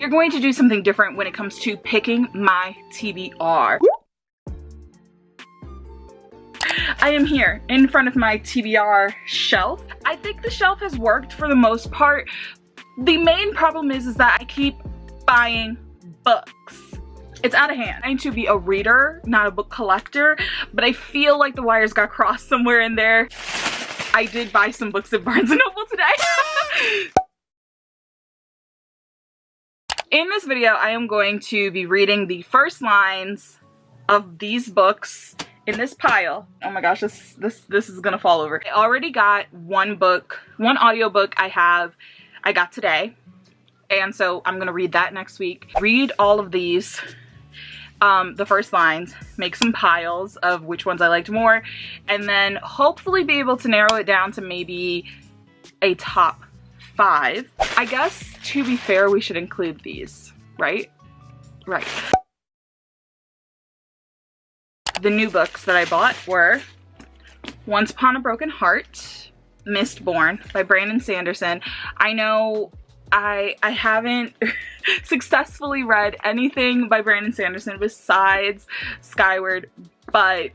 You're going to do something different when it comes to picking my TBR. I am here in front of my TBR shelf. I think the shelf has worked for the most part. The main problem is that I keep buying books. It's out of hand. I need to be a reader, not a book collector, but I feel like the wires got crossed somewhere in there. I did buy some books at Barnes & Noble today. In this video, I am going to be reading the first lines of these books in this pile. Oh my gosh, this is gonna fall over. I already got one audiobook I got today, and so I'm gonna read that next week. Read all of these, the first lines, make some piles of which ones I liked more, and then hopefully be able to narrow it down to maybe a top 5. I guess, to be fair, we should include these, right? Right. The new books that I bought were Once Upon a Broken Heart, Mistborn by Brandon Sanderson. I know I haven't successfully read anything by Brandon Sanderson besides Skyward, but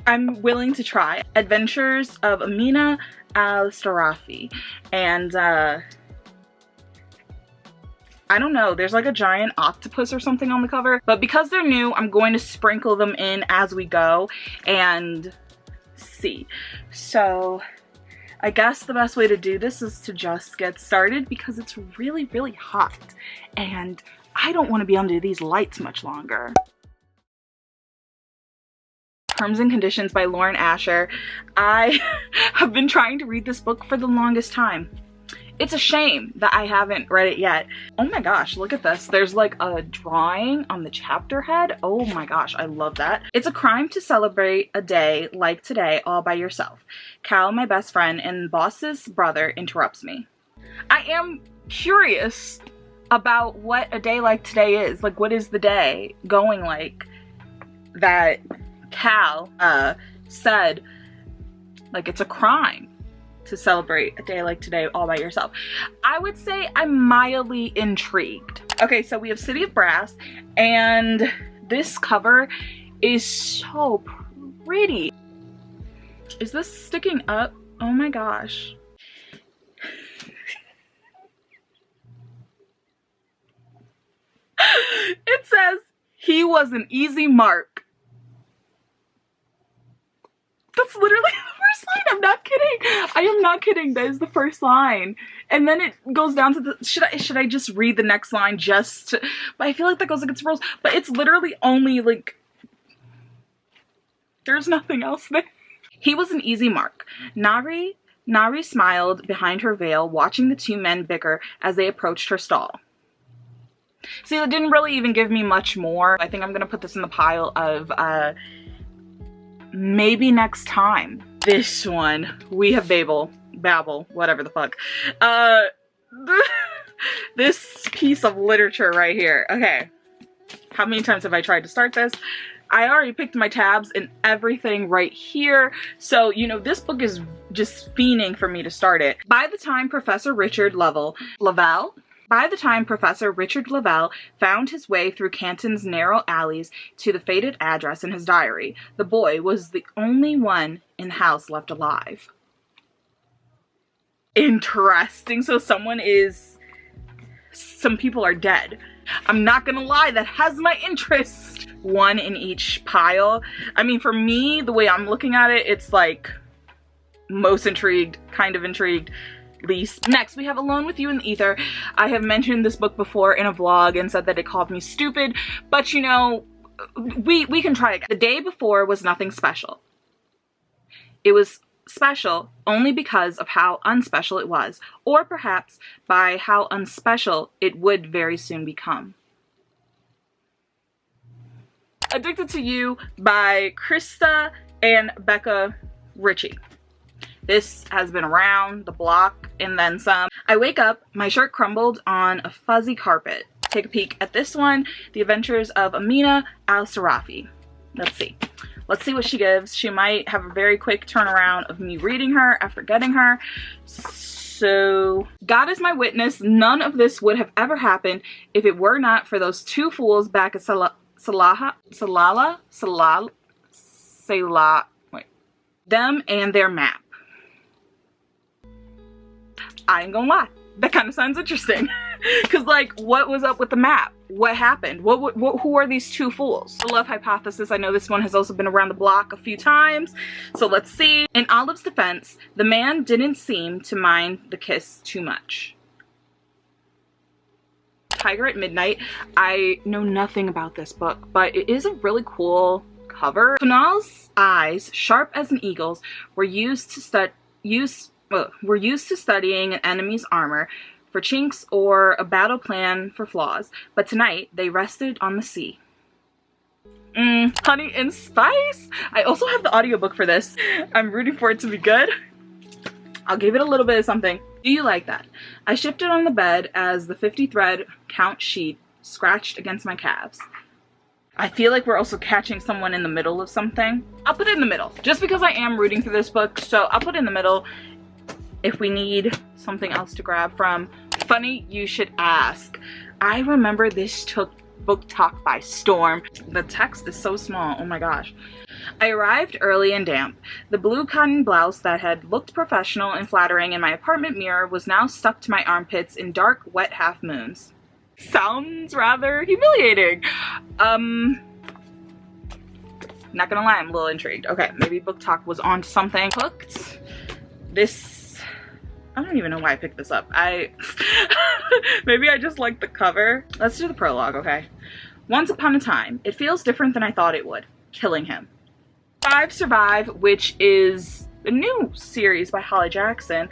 I'm willing to try. Adventures of Amina Al-Sarafi. And I don't know, there's like a giant octopus or something on the cover, but because they're new, I'm going to sprinkle them in as we go and see. So I guess the best way to do this is to just get started because it's really, really hot and I don't want to be under these lights much longer. Terms and Conditions by Lauren Asher. I have been trying to read this book for the longest time. It's a shame that I haven't read it yet. Oh my gosh, look at this. There's like a drawing on the chapter head. Oh my gosh, I love that. It's a crime to celebrate a day like today all by yourself. Cal, my best friend and boss's brother, interrupts me. I am curious about what a day like today is. Like, what is the day going like that Cal said, like, it's a crime to celebrate a day like today all by yourself. I would say I'm mildly intrigued. Okay, so we have City of Brass, and this cover is so pretty. Is this sticking up? Oh my gosh. It says, he was an easy mark. That's literally the first line. I'm not kidding. I am not kidding. That is the first line. And then it goes down to the, should I just read the next line just to, but I feel like that goes against the rules. But it's literally only like, there's nothing else there. He was an easy mark. Nari smiled behind her veil, watching the two men bicker as they approached her stall. See, that didn't really even give me much more. I think I'm gonna put this in the pile of maybe next time. This one, We Have Babel, whatever the fuck. This piece of literature right here. Okay, how many times have I tried to start this? I already picked my tabs and everything right here. So, you know, this book is just fiending for me to start it. By the time Professor Richard Lavelle found his way through Canton's narrow alleys to the faded address in his diary, the boy was the only one in the house left alive. Interesting. So some people are dead. I'm not gonna lie, that has my interest. One in each pile. I mean, for me, the way I'm looking at it, it's like most intrigued, kind of intrigued, least. Next, we have Alone with You in the Ether. I have mentioned this book before in a vlog and said that it called me stupid, but you know, we can try again. The day before was nothing special. It was special only because of how unspecial it was, or perhaps by how unspecial it would very soon become. Addicted to You by Krista and Becca Ritchie. This has been around the block and then some. I wake up, my shirt crumbled on a fuzzy carpet. Take a peek at this one, The Adventures of Amina Al-Sarafi. Let's see. Let's see what she gives. She might have a very quick turnaround of me reading her after getting her. So, God is my witness, none of this would have ever happened if it were not for those two fools back at them and their map. I ain't gonna lie, that kind of sounds interesting. Because, like, what was up with the map? What happened? Who are these two fools? The love hypothesis, I know this one has also been around the block a few times, so let's see. In Olive's defense, the man didn't seem to mind the kiss too much. Tiger at Midnight. I know nothing about this book, but it is a really cool cover. Kunal's eyes, sharp as an eagle's, were used to studying an enemy's armor for chinks or a battle plan for flaws, but tonight they rested on the sea. Honey and Spice. I also have the audiobook for this. I'm rooting for it to be good. I'll give it a little bit of something. Do you like that? I shifted on the bed as the 50 thread count sheet scratched against my calves. I feel like we're also catching someone in the middle of something. I'll put it in the middle, just because I am rooting for this book, so I'll put it in the middle if we need something else to grab from. Funny you should ask. I remember this took BookTok by storm. The text is so small, oh my gosh. I arrived early and damp. The blue cotton blouse that had looked professional and flattering in my apartment mirror was now stuck to my armpits in dark, wet half moons. Sounds rather humiliating. Not gonna lie, I'm a little intrigued. Okay, maybe BookTok was on to something. Hooked. This, I don't even know why I picked this up. Maybe I just like the cover. Let's do the prologue, okay? Once upon a time, it feels different than I thought it would. Killing him. 5 Survive, which is a new series by Holly Jackson.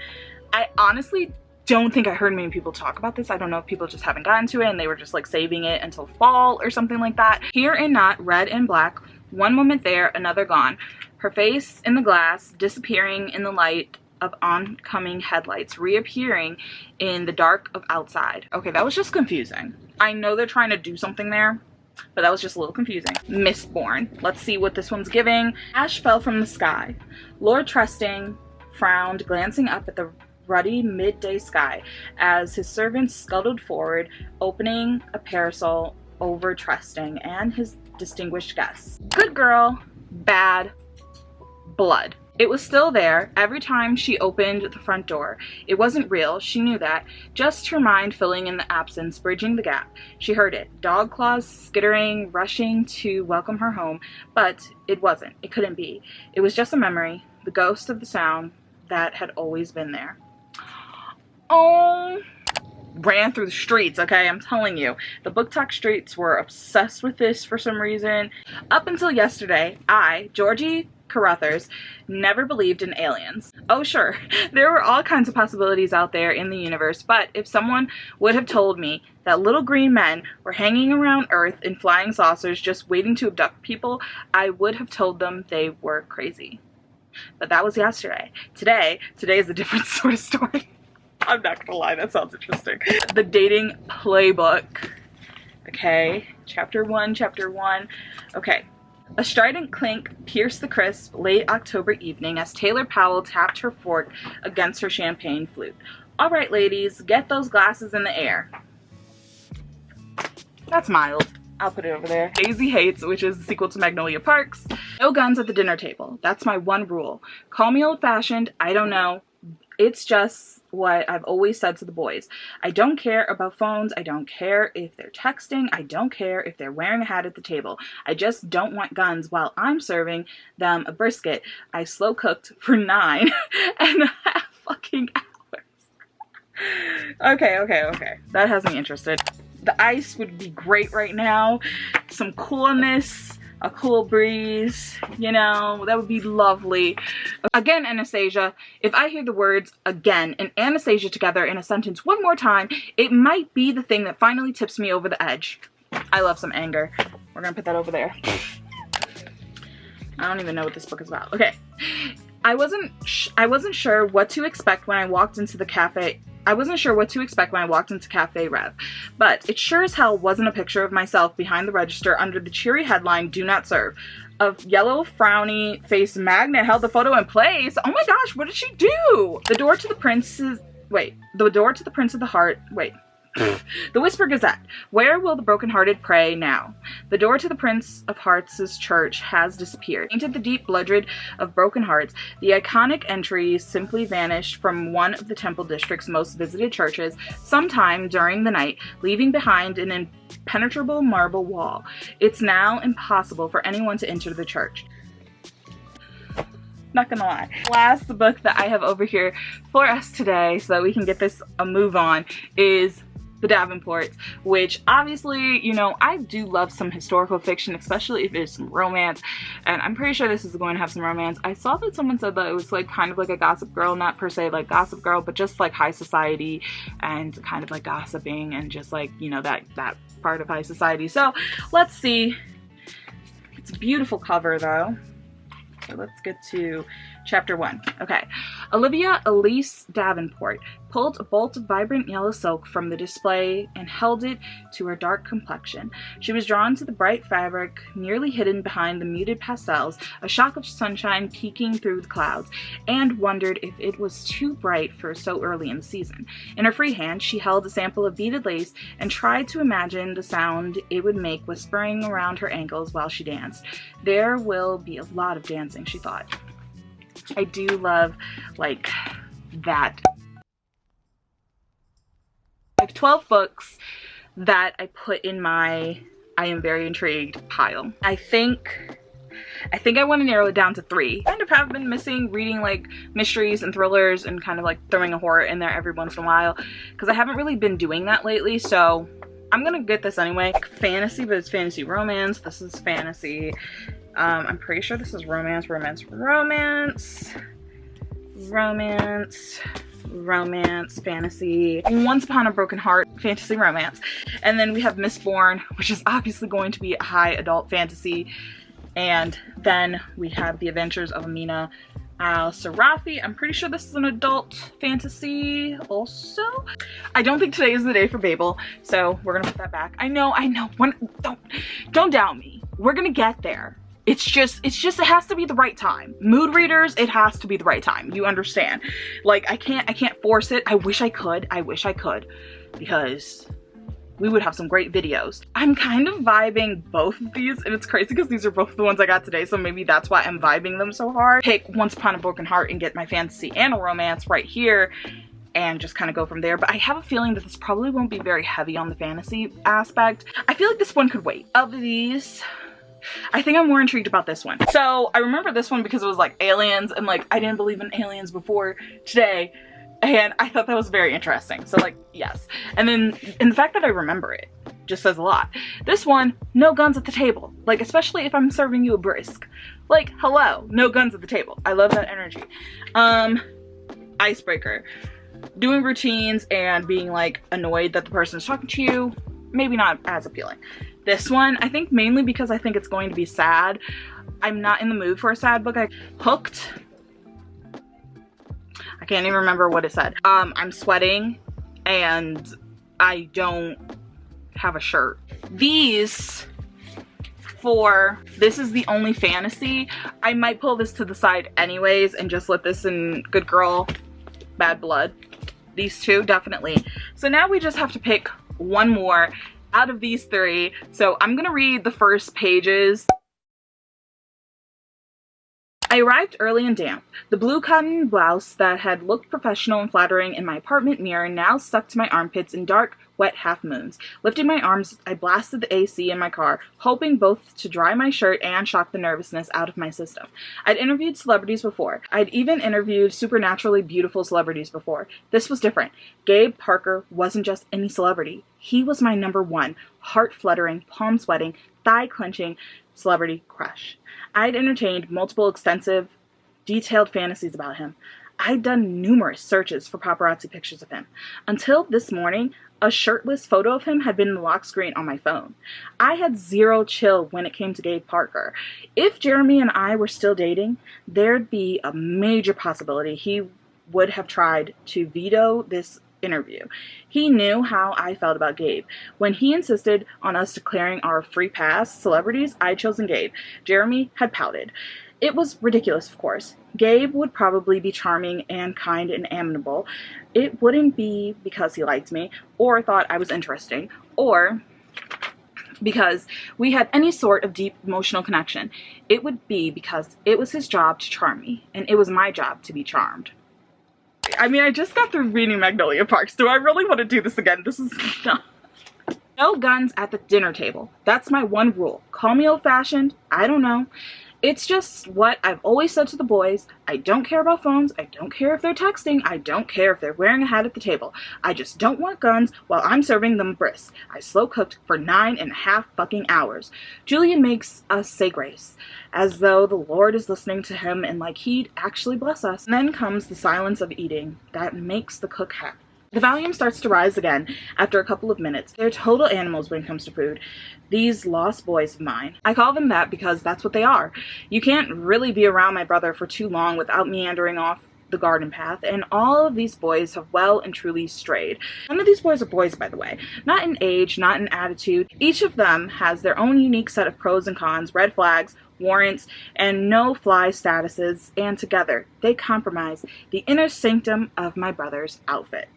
I honestly don't think I heard many people talk about this. I don't know if people just haven't gotten to it and they were just like saving it until fall or something like that. Here and not, red and black, one moment there, another gone. Her face in the glass, disappearing in the light of oncoming headlights, reappearing in the dark of outside. Okay, that was just confusing. I know they're trying to do something there, but that was just a little confusing. Mistborn. Let's see what this one's giving. Ash fell from the sky. Lord Trusting frowned, glancing up at the ruddy midday sky as his servants scuttled forward, opening a parasol over Trusting and his distinguished guests. Good girl, bad blood. It was still there every time she opened the front door. It wasn't real, she knew that. Just her mind filling in the absence, bridging the gap. She heard it, dog claws skittering, rushing to welcome her home. But it wasn't. It couldn't be. It was just a memory, the ghost of the sound that had always been there. Oh, ran through the streets, okay? I'm telling you. The BookTok streets were obsessed with this for some reason. Up until yesterday, I, Georgie Carruthers, never believed in aliens. Oh sure, there were all kinds of possibilities out there in the universe, but if someone would have told me that little green men were hanging around Earth in flying saucers just waiting to abduct people, I would have told them they were crazy. But that was yesterday. Today is a different sort of story. I'm not gonna lie, that sounds interesting. The Dating Playbook. Okay, chapter one. Okay. A strident clink pierced the crisp, late October evening as Taylor Powell tapped her fork against her champagne flute. All right, ladies, get those glasses in the air. That's mild. I'll put it over there. Daisy Hates, which is the sequel to Magnolia Parks. No guns at the dinner table. That's my one rule. Call me old-fashioned, I don't know. It's just what I've always said to the boys. I don't care about phones. I don't care if they're texting. I don't care if they're wearing a hat at the table. I just don't want guns while I'm serving them a brisket I slow cooked for 9.5 fucking hours. Okay. That has me interested. The ice would be great right now. Some coolness. A cool breeze, you know, that would be lovely. Again, Anastasia, if I hear the words again and Anastasia together in a sentence one more time, it might be the thing that finally tips me over the edge. I love some anger. We're gonna put that over there. I don't even know what this book is about. Okay. I wasn't sure what to expect when I walked into the cafe. I wasn't sure what to expect when I walked into Cafe Rev, but it sure as hell wasn't a picture of myself behind the register under the cheery headline, "Do Not Serve." A yellow, frowny face magnet held the photo in place. Oh my gosh, what did she do? The door to the wait, The Door to the Prince of the Heart, wait. The Whisper Gazette. Where will the brokenhearted pray now? The door to the Prince of Hearts' church has disappeared. Painted the deep bloodred of broken hearts, the iconic entry simply vanished from one of the Temple District's most visited churches sometime during the night, leaving behind an impenetrable marble wall. It's now impossible for anyone to enter the church. Not gonna lie. Last book that I have over here for us today, so that we can get this a move on, is The Davenports, which obviously, you know, I do love some historical fiction, especially if there's some romance, and I'm pretty sure this is going to have some romance. I saw that someone said that it was like kind of like a Gossip Girl, not per se like Gossip Girl, but just like high society and kind of like gossiping and just like, you know, that part of high society. So let's see. It's a beautiful cover though. So let's get to chapter 1. Okay. Olivia Elise Davenport pulled a bolt of vibrant yellow silk from the display and held it to her dark complexion. She was drawn to the bright fabric nearly hidden behind the muted pastels, a shock of sunshine peeking through the clouds, and wondered if it was too bright for so early in the season. In her free hand, she held a sample of beaded lace and tried to imagine the sound it would make whispering around her ankles while she danced. There will be a lot of dancing, she thought. I do love, like, that. I have 12 books that I put in my I am very intrigued pile. I think I want to narrow it down to 3. I kind of have been missing reading like mysteries and thrillers and kind of like throwing a horror in there every once in a while because I haven't really been doing that lately, so I'm gonna get this anyway. Fantasy, but it's fantasy romance. This is fantasy. I'm pretty sure this is romance, romance, romance, romance, romance, fantasy. Once Upon a Broken Heart, fantasy romance. And then we have Mistborn, which is obviously going to be a high adult fantasy. And then we have The Adventures of Amina al-Sarafi. I'm pretty sure this is an adult fantasy also. I don't think today is the day for Babel, so we're gonna put that back. I know. Don't doubt me. We're gonna get there. It's just it has to be the right time. Mood readers, it has to be the right time. You understand? Like I can't force it. I wish I could, because we would have some great videos. I'm kind of vibing both of these, and it's crazy because these are both the ones I got today, so maybe that's why I'm vibing them so hard. Take Once Upon a Broken Heart and get my fantasy and a romance right here and just kind of go from there. But I have a feeling that this probably won't be very heavy on the fantasy aspect. I feel like this one could wait. Of these, I think I'm more intrigued about this one. So I remember this one because it was like aliens, and like I didn't believe in aliens before today, and I thought that was very interesting. So like, yes. And the fact that I remember it just says a lot. This one, no guns at the table. Like, especially if I'm serving you a brisk. Like, hello, no guns at the table. I love that energy. Icebreaker. Doing routines and being like annoyed that the person is talking to you, maybe not as appealing. This one, I think mainly because I think it's going to be sad. I'm not in the mood for a sad book. Hooked. I can't even remember what it said. I'm sweating and I don't have a shirt. These 4, this is the only fantasy. I might pull this to the side anyways and just let this in Good Girl, Bad Blood. These 2, definitely. So now we just have to pick one more out of these 3. So I'm gonna read the first pages. I arrived early and damp. The blue cotton blouse that had looked professional and flattering in my apartment mirror now stuck to my armpits in dark, wet half moons. Lifting my arms, I blasted the AC in my car, hoping both to dry my shirt and shock the nervousness out of my system. I'd interviewed celebrities before. I'd even interviewed supernaturally beautiful celebrities before. This was different. Gabe Parker wasn't just any celebrity. He was my #1, heart-fluttering, palm-sweating, thigh-clenching celebrity crush. I'd entertained multiple extensive, detailed fantasies about him. I'd done numerous searches for paparazzi pictures of him. Until this morning, a shirtless photo of him had been in the lock screen on my phone. I had zero chill when it came to Gabe Parker. If Jeremy and I were still dating, there'd be a major possibility he would have tried to veto this interview. He knew how I felt about Gabe. When he insisted on us declaring our free pass celebrities, I'd chosen Gabe. Jeremy had pouted. It was ridiculous, of course. Gabe would probably be charming and kind and amenable. It wouldn't be because he liked me, or thought I was interesting, or because we had any sort of deep emotional connection. It would be because it was his job to charm me, and it was my job to be charmed. I mean, I just got through reading Magnolia Parks. Do I really want to do this again? This is not... No guns at the dinner table. That's my one rule. Call me old-fashioned. I don't know. It's just what I've always said to the boys. I don't care about phones. I don't care if they're texting. I don't care if they're wearing a hat at the table. I just don't want guns while I'm serving them brisk. I slow cooked for 9.5 fucking hours. Julian makes us say grace, as though the Lord is listening to him and like he'd actually bless us. And then comes the silence of eating that makes the cook happy. The volume starts to rise again after a couple of minutes. They're total animals when it comes to food. These lost boys of mine. I call them that because that's what they are. You can't really be around my brother for too long without meandering off the garden path, and all of these boys have well and truly strayed. None of these boys are boys, by the way. Not in age, not in attitude. Each of them has their own unique set of pros and cons, red flags, warrants, and no-fly statuses, and together they comprise the inner sanctum of my brother's outfit.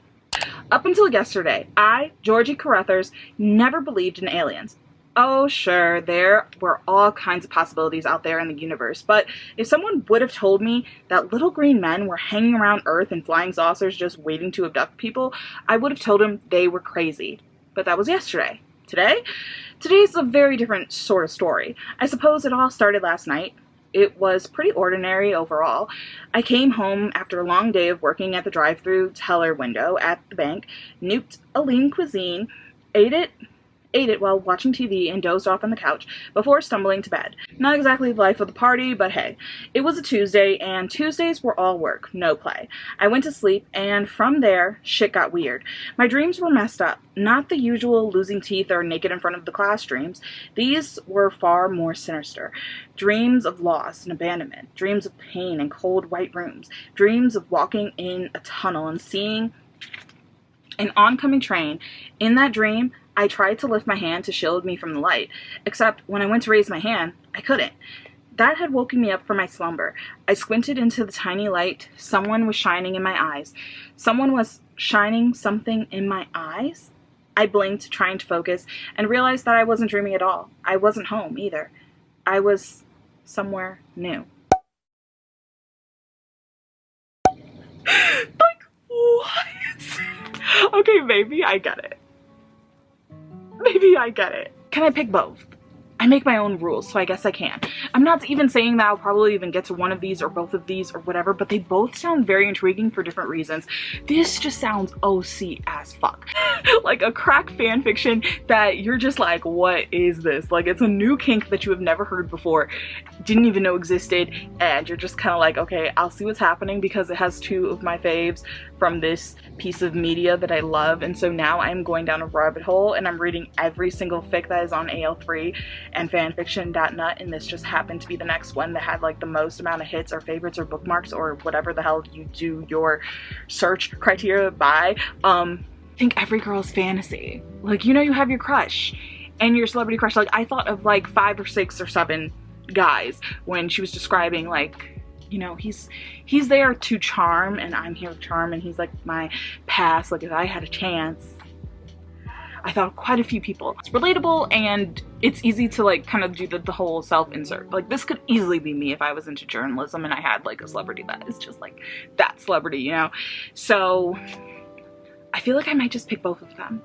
Up until yesterday, I, Georgie Carruthers, never believed in aliens. Oh, sure, there were all kinds of possibilities out there in the universe, but if someone would have told me that little green men were hanging around Earth in flying saucers just waiting to abduct people, I would have told them they were crazy. But that was yesterday. Today? Today's a very different sort of story. I suppose it all started last night. It was pretty ordinary overall. I came home after a long day of working at the drive-through teller window at the bank, nuked a lean cuisine, ate it while watching TV, and dozed off on the couch before stumbling to bed. Not exactly the life of the party, but hey, it was a Tuesday, and Tuesdays were all work, no play. I went to sleep, and from there, shit got weird. My dreams were messed up. Not the usual losing teeth or naked in front of the class dreams. These were far more sinister. Dreams of loss and abandonment. Dreams of pain and cold white rooms. Dreams of walking in a tunnel and seeing an oncoming train. In that dream, I tried to lift my hand to shield me from the light, except when I went to raise my hand, I couldn't. That had woken me up from my slumber. I squinted into the tiny light. Someone was shining in my eyes. Someone was shining something in my eyes? I blinked, trying to focus, and realized that I wasn't dreaming at all. I wasn't home, either. I was somewhere new. Like, what? Okay, maybe I get it. Maybe I get it. Can I pick both? I make my own rules, so I guess I can. I'm not even saying that I'll probably even get to one of these or both of these or whatever, but they both sound very intriguing for different reasons. This just sounds OC as fuck. Like a crack fan fiction that you're just like, what is this? Like, it's a new kink that you have never heard before, didn't even know existed, and you're just kind of like, okay, I'll see what's happening because it has two of my faves from this piece of media that I love, and so now I'm going down a rabbit hole and I'm reading every single fic that is on AL3 and fanfiction.nut, and this just happened to be the next one that had like the most amount of hits or favorites or bookmarks or whatever the hell you do your search criteria by. I think every girl's fantasy. Like, you know, you have your crush and your celebrity crush. Like, I thought of like 5 or 6 or 7 guys when she was describing, like, you know, he's there to charm and I'm here to charm, and he's like my past, like if I had a chance. I thought of quite a few people. It's relatable and it's easy to like kind of do the whole self-insert. Like, this could easily be me if I was into journalism and I had like a celebrity that is just like that celebrity, you know? So I feel like I might just pick both of them.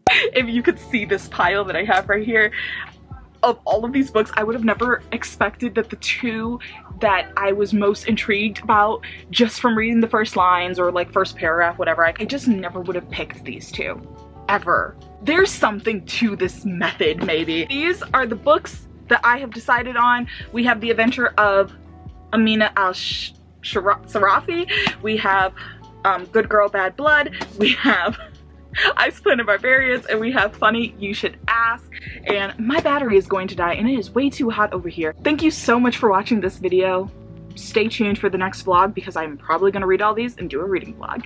If you could see this pile that I have right here of all of these books, I would have never expected that the two that I was most intrigued about just from reading the first lines or like first paragraph, whatever, I just never would have picked these two. Ever. There's something to this method, maybe. These are the books that I have decided on. We have The Adventure of Amina al-Sarafi. We have Good Girl, Bad Blood. We have Ice Planet Barbarians, and we have Funny You Should Ask. And my battery is going to die and it is way too hot over here. Thank you so much for watching this video. Stay tuned for the next vlog because I'm probably going to read all these and do a reading vlog.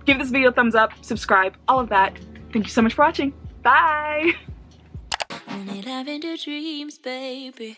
Give this video a thumbs up, subscribe, all of that. Thank you so much for watching. Bye! Only lavender dreams, baby.